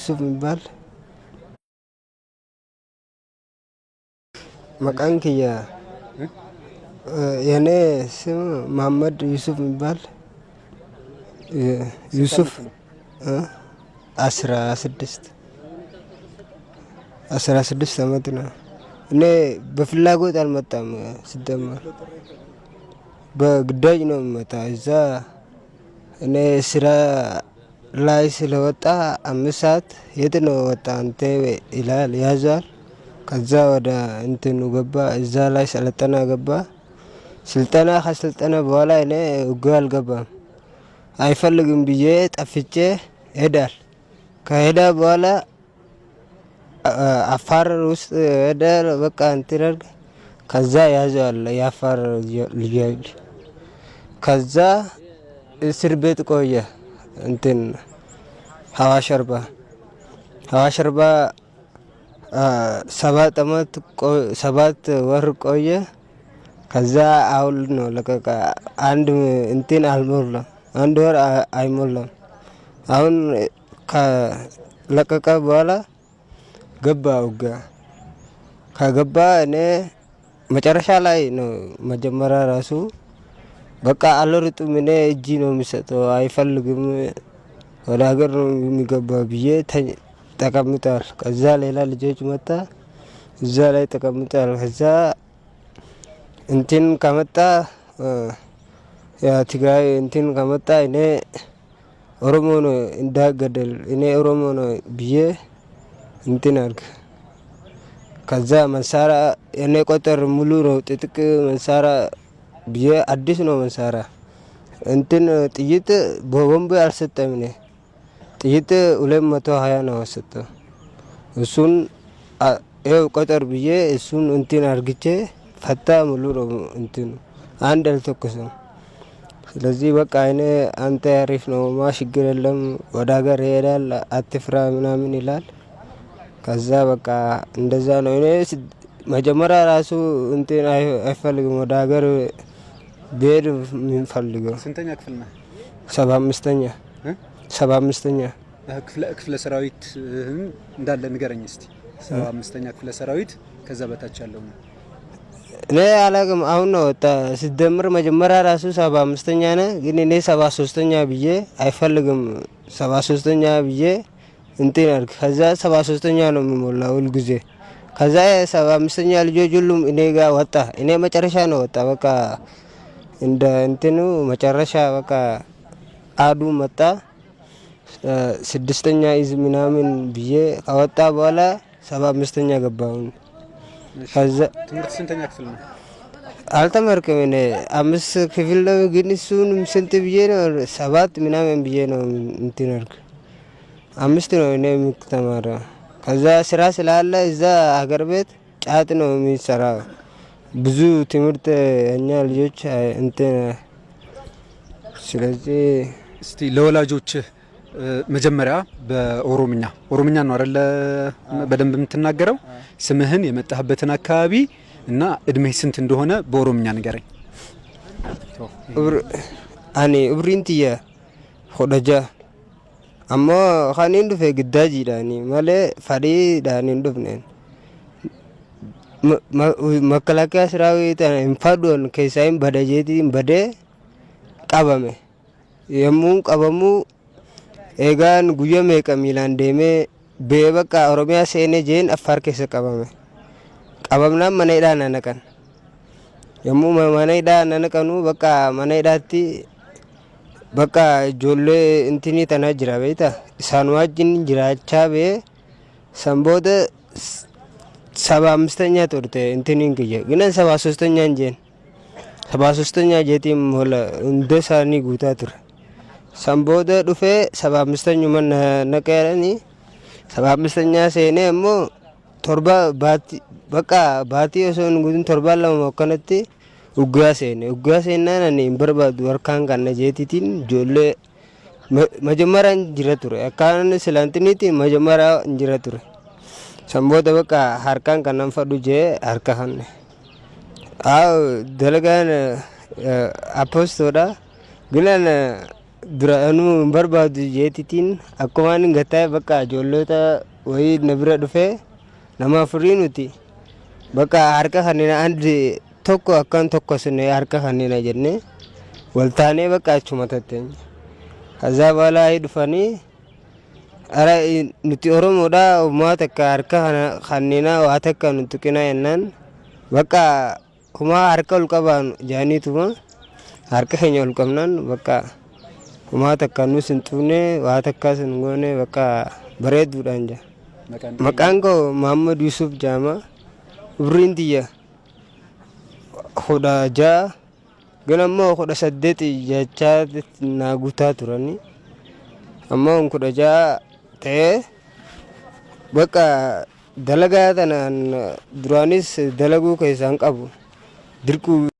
ዩሱፍ የሚባል መቃን ክያ የኔ ስም መሐመድ ዩሱፍ የሚባል ዩሱፍ 16 ዓመት ነው። እኔ በፍላጎት አልመጣም። ሲደመር በግዳጅ ነው የሚመጣ። እዛ እኔ ስራ ላይ ስለወጣ 5 ሰዓት የት ነው ወጣ አንተ ይላል ያዛል። ከዛ ወደ እንትኑ ገባ። እዛ ላይ ሰለጠና ገባ። ስልጠና ከስልጠና በኋላ እኔ ውጊያ አልገባም። አይፈልግም ብዬ ጠፍቼ ሄዳል። ከሄዳ በኋላ አፋር ውስጥ ሄደ። በቃ እንትን ከዛ ያዘዋል የአፋር ልጆች። ከዛ እስር ቤት ቆየ። እንትን ሀዋሽ አርባ 7 ወር ቆየ። ከዛ አሁን ነው ለቀቀ። አንድ እንትን አልሞላም፣ 1 ወር አይሞላም። አሁን ከለቀቀ በኋላ ገባ ውጊያ። ከገባ እኔ መጨረሻ ላይ ነው መጀመሪያ ራሱ በቃ አልሮጥም። እኔ እጅ ነው የሚሰጠው፣ አይፈልግም ወደ ሀገር ነው የሚገባ ብዬ ተቀምጧል። ከዛ ሌላ ልጆች መጣ እዛ ላይ ተቀምጧል። ከዛ እንትን ከመጣ ትግራይ እንትን ከመጣ እኔ ኦሮሞ ነው እንዳገደል እኔ ኦሮሞ ነው ብዬ እንትን አልክ። ከዛ መሳሪያ እኔ ቆጠር ሙሉ ነው ጥጥቅ መሳሪያ ብዬ አዲስ ነው መሳሪያ እንትን ጥይት በቦምብ አልሰጠም። እኔ ጥይት 220 ነው ሰጠው። እሱን ይኸው ቆጠር ብዬ እሱን እንትን አርግቼ ፈታ ሙሉ ነው እንትን አንድ አልተኮሰም። ስለዚህ በቃ እኔ አንተ አሪፍ ነው ችግር የለም ወደ ሀገር ይሄዳል አትፍራ ምናምን ይላል። ከዛ በቃ እንደዛ ነው። እኔ መጀመሪያ ራሱ እንትን አይፈልግም ወደ ሀገር ብሄድ የሚፈልገው። ስንተኛ ክፍል ነህ? 75ኛ 75ኛ ክፍለ ሰራዊት እንዳለ ንገረኝ እስቲ። 75ኛ ክፍለ ሰራዊት ከዛ በታች ያለው ነው። እኔ አላውቅም። አሁን ነው ወጣ ሲደምር መጀመሪያ ራሱ 75ኛ ነህ፣ ግን እኔ 73ኛ ብዬ አይፈልግም 73ኛ ብዬ እንትን አልክ። ከዛ 73ኛ ነው የሚሞላ ሁል ጊዜ። ከዛ 75ኛ ልጆች ሁሉም እኔ ጋር ወጣ። እኔ መጨረሻ ነው ወጣ። በቃ እንደ እንትኑ መጨረሻ በቃ አዱ መጣ 6ኛ ይዝ ምናምን ብዬ ከወጣ በኋላ 75ኛ ገባሁ። ከዛ ትምህርት ስንተኛ ክፍል ነው? አልተማርኩም። እኔ 5 ክፍል ነው፣ ግን እሱን ስንት ብዬ ነው 7 ምናምን ብዬ ነው እንትን አልክ። 5 ነው እኔ የምትማረው። ከዛ ስራ ስላለ እዛ ሀገር ቤት ጫት ነው የሚሰራው። ብዙ ትምህርት እኛ ልጆች እንትን። ስለዚህ እስቲ ለወላጆች መጀመሪያ ኦሮምኛ ነው አይደለ በደንብ የምትናገረው? ስምህን፣ የመጣህበትን አካባቢ እና እድሜህ ስንት እንደሆነ በኦሮምኛ ንገረኝ። አኔ እብሪንትየ ሆደጃ አሞ ካኔን ዱፌ ግዳጅ ዳኒ ማለ ፈሪ ዳኒን ዱፍነን መከላከያ ሰራዊት እንፋዶን ከሳይም በደጀቲን በደ ቀበመ የሙን ቀበሙ ኤጋን ጉየሜ ቀሚላን ደሜ በበቃ ኦሮሚያ ሴኔ ጄን አፋር ከሰ ቀበመ ቀበምና መነይዳ ነነቀን የሙ መነይዳ ነነቀኑ በቃ መነይዳቲ በቃ ጆሌ እንትኒ ተናጅራ ቤታ ሳንዋጅን ጅራቻ ቤ ሰንቦደ 75ኛ ጦርተ እንትኒን ከየ ግን 73ኛ እንጀን 73ኛ ጄቲም ሆለ እንደ ሳኒ ጉታ ትር ሰንቦደ ዱፌ 75ኛ መን ነቀረኒ 75ኛ ሴኔ እሞ ቶርባ ባቲ በቃ ባቲ የሶን ጉድን ቶርባ ለመከነቲ ኡጋሴ ናን እኔ በርባዱ ወርካን ካነ ጄቲቲን ጆሌ መጀመሪያ እንጅራ ቱረ አካን ስላንትኒቲ መጀመሪያ እንጅራ ቱረ ሰንቦደ በቃ ሀርካን ካናን ፈዱ ጄ ሀርካን አው ደለጋን አፖስቶዳ ግለን duraanuu hin barbaadu jeetitiin akkumaan gataa bakka ijoollota wayii na bira dhufee nama afurii nuti bakka harka kanneen andi tokko akkan tokko sinee harka kanneen jennee waltaanee bakka achuma tatteenya. Kazaa baalaa dhufanii ara nuti Oromoodhaa uummata akka harka kanneenaa waa takka nuti qinaa jennaan bakka kuma harka ol qabaan jaaniituma harka keenya ol qabnaan bakka kuma takka nus hin tuune waa takka sin goone bakka bareeduudhaan jira. Maqaan koo Mahammad Yusuf Jaama. Umriin tiyya 16 ganammoo 18 jechaa naa guutaa turani. Ammoo 16 ta'ee bakka dalagaa tanaan duraanis dalaguu keessaan qabu dirquu